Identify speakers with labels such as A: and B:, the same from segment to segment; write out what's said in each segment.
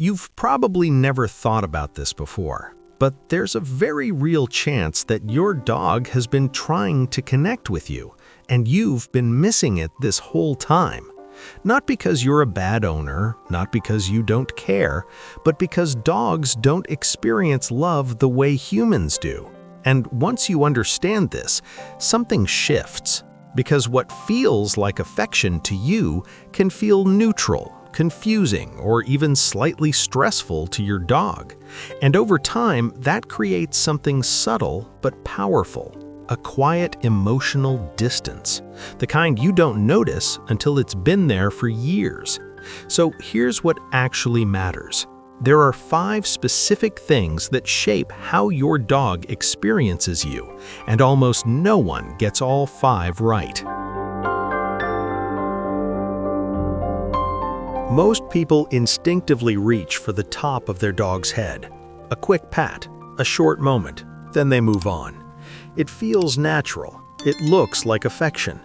A: You've probably never thought about this before, but there's a very real chance that your dog has been trying to connect with you, and you've been missing it this whole time. Not because you're a bad owner, not because you don't care, but because dogs don't experience love the way humans do. And once you understand this, something shifts, because what feels like affection to you can feel neutral, confusing, or even slightly stressful to your dog. And over time, that creates something subtle but powerful, a quiet emotional distance, the kind you don't notice until it's been there for years. So here's what actually matters. There are 5 specific things that shape how your dog experiences you, and almost no one gets all 5 right. Most people instinctively reach for the top of their dog's head. A quick pat, a short moment, then they move on. It feels natural. It looks like affection.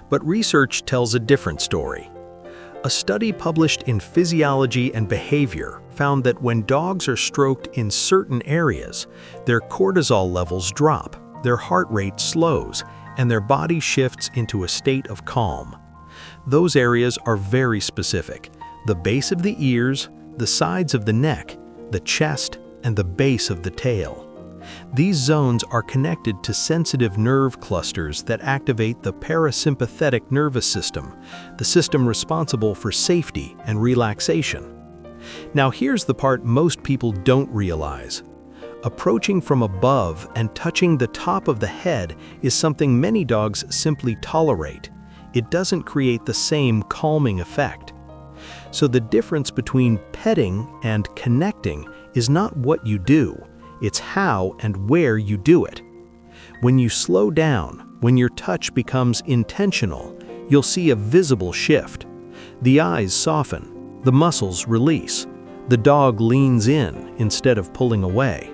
A: But research tells a different story. A study published in Physiology and Behavior found that when dogs are stroked in certain areas, their cortisol levels drop, their heart rate slows, and their body shifts into a state of calm. Those areas are very specific: the base of the ears, the sides of the neck, the chest, and the base of the tail. These zones are connected to sensitive nerve clusters that activate the parasympathetic nervous system, the system responsible for safety and relaxation. Now here's the part most people don't realize. Approaching from above and touching the top of the head is something many dogs simply tolerate. It doesn't create the same calming effect. So the difference between petting and connecting is not what you do, it's how and where you do it. When you slow down, when your touch becomes intentional, you'll see a visible shift. The eyes soften, the muscles release, the dog leans in instead of pulling away.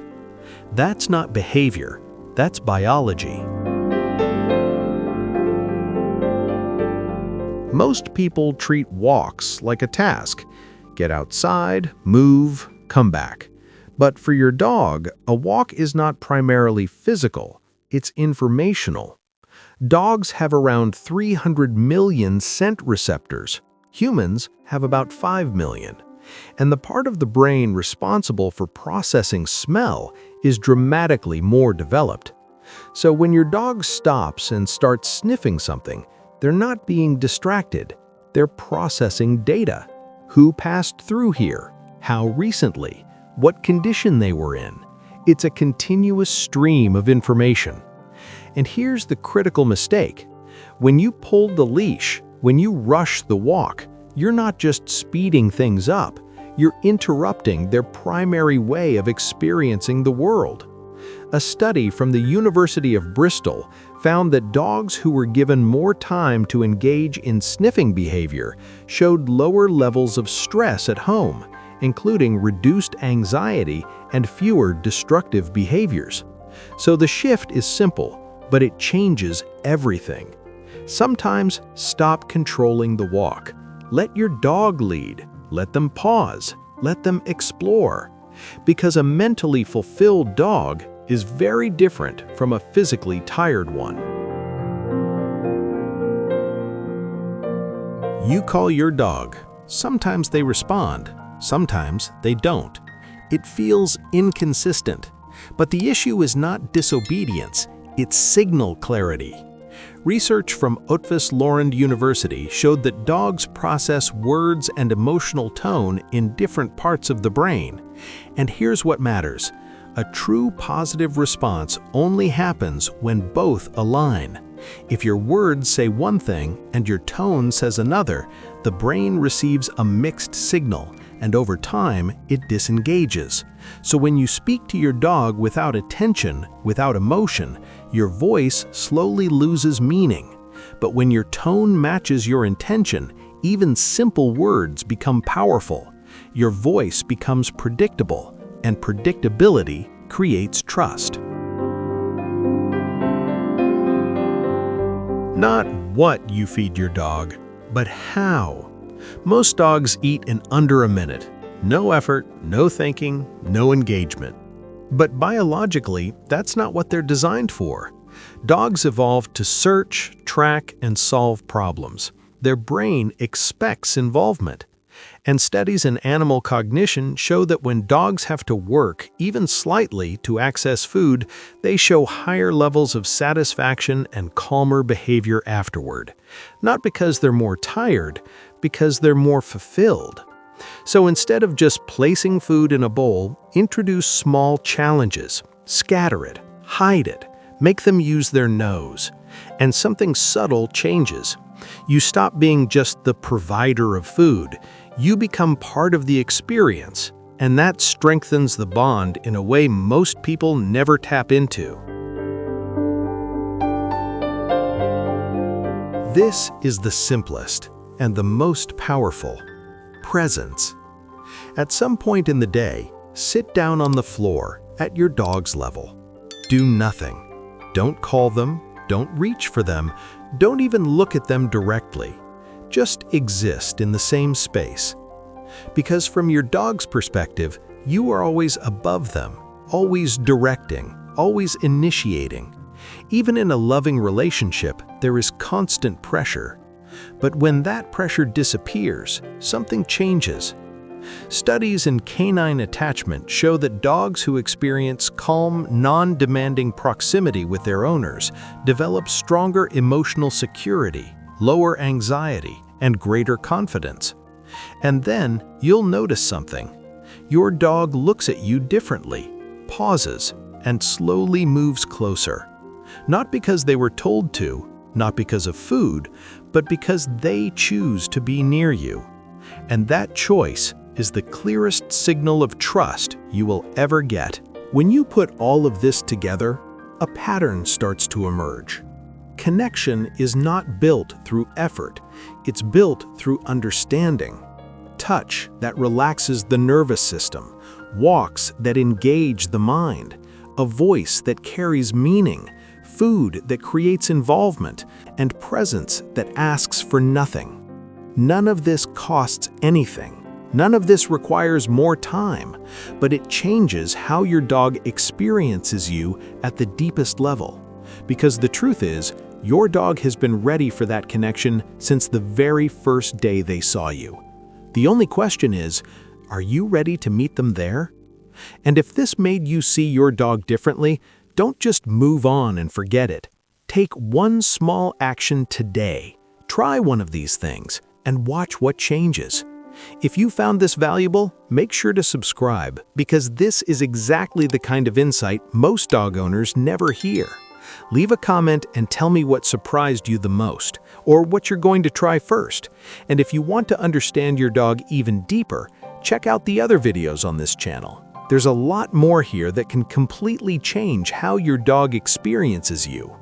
A: That's not behavior, that's biology. Most people treat walks like a task. Get outside, move, come back. But for your dog, a walk is not primarily physical, it's informational. Dogs have around 300 million scent receptors. Humans have about 5 million. And the part of the brain responsible for processing smell is dramatically more developed. So when your dog stops and starts sniffing something, they're not being distracted. They're processing data. Who passed through here? How recently? What condition they were in. It's a continuous stream of information. And here's the critical mistake. When you pull the leash, when you rush the walk, you're not just speeding things up, you're interrupting their primary way of experiencing the world. A study from the University of Bristol found that dogs who were given more time to engage in sniffing behavior showed lower levels of stress at home, including reduced anxiety and fewer destructive behaviors. So the shift is simple, but it changes everything. Sometimes stop controlling the walk. Let your dog lead. Let them pause. Let them explore. Because a mentally fulfilled dog is very different from a physically tired one. You call your dog. Sometimes they respond. Sometimes they don't. It feels inconsistent. But the issue is not disobedience, it's signal clarity. Research from Otvus-Lorand University showed that dogs process words and emotional tone in different parts of the brain. And here's what matters. A true positive response only happens when both align. If your words say one thing and your tone says another, the brain receives a mixed signal, and over time, it disengages. So when you speak to your dog without attention, without emotion, your voice slowly loses meaning. But when your tone matches your intention, even simple words become powerful. Your voice becomes predictable, and predictability creates trust. Not what you feed your dog, but how. Most dogs eat in under a minute. No effort, no thinking, no engagement. But biologically, that's not what they're designed for. Dogs evolved to search, track, and solve problems. Their brain expects involvement. And studies in animal cognition show that when dogs have to work, even slightly, to access food, they show higher levels of satisfaction and calmer behavior afterward. Not because they're more tired, because they're more fulfilled. So instead of just placing food in a bowl, introduce small challenges. Scatter it, hide it, make them use their nose. And something subtle changes. You stop being just the provider of food. You become part of the experience, and that strengthens the bond in a way most people never tap into. This is the simplest and the most powerful: presence. At some point in the day, sit down on the floor at your dog's level. Do nothing. Don't call them, don't reach for them, don't even look at them directly. Just exist in the same space. Because from your dog's perspective, you are always above them, always directing, always initiating. Even in a loving relationship, there is constant pressure. But when that pressure disappears, something changes. Studies in canine attachment show that dogs who experience calm, non-demanding proximity with their owners develop stronger emotional security, lower anxiety, and greater confidence. And then you'll notice something. Your dog looks at you differently, pauses, and slowly moves closer. Not because they were told to, not because of food, but because they choose to be near you. And that choice is the clearest signal of trust you will ever get. When you put all of this together, a pattern starts to emerge. Connection is not built through effort, it's built through understanding. Touch that relaxes the nervous system, walks that engage the mind, a voice that carries meaning, food that creates involvement, and presence that asks for nothing. None of this costs anything. None of this requires more time, but it changes how your dog experiences you at the deepest level. Because the truth is, your dog has been ready for that connection since the very first day they saw you. The only question is, are you ready to meet them there? And if this made you see your dog differently, don't just move on and forget it. Take one small action today. Try one of these things and watch what changes. If you found this valuable, make sure to subscribe, because this is exactly the kind of insight most dog owners never hear. Leave a comment and tell me what surprised you the most, or what you're going to try first. And if you want to understand your dog even deeper, check out the other videos on this channel. There's a lot more here that can completely change how your dog experiences you.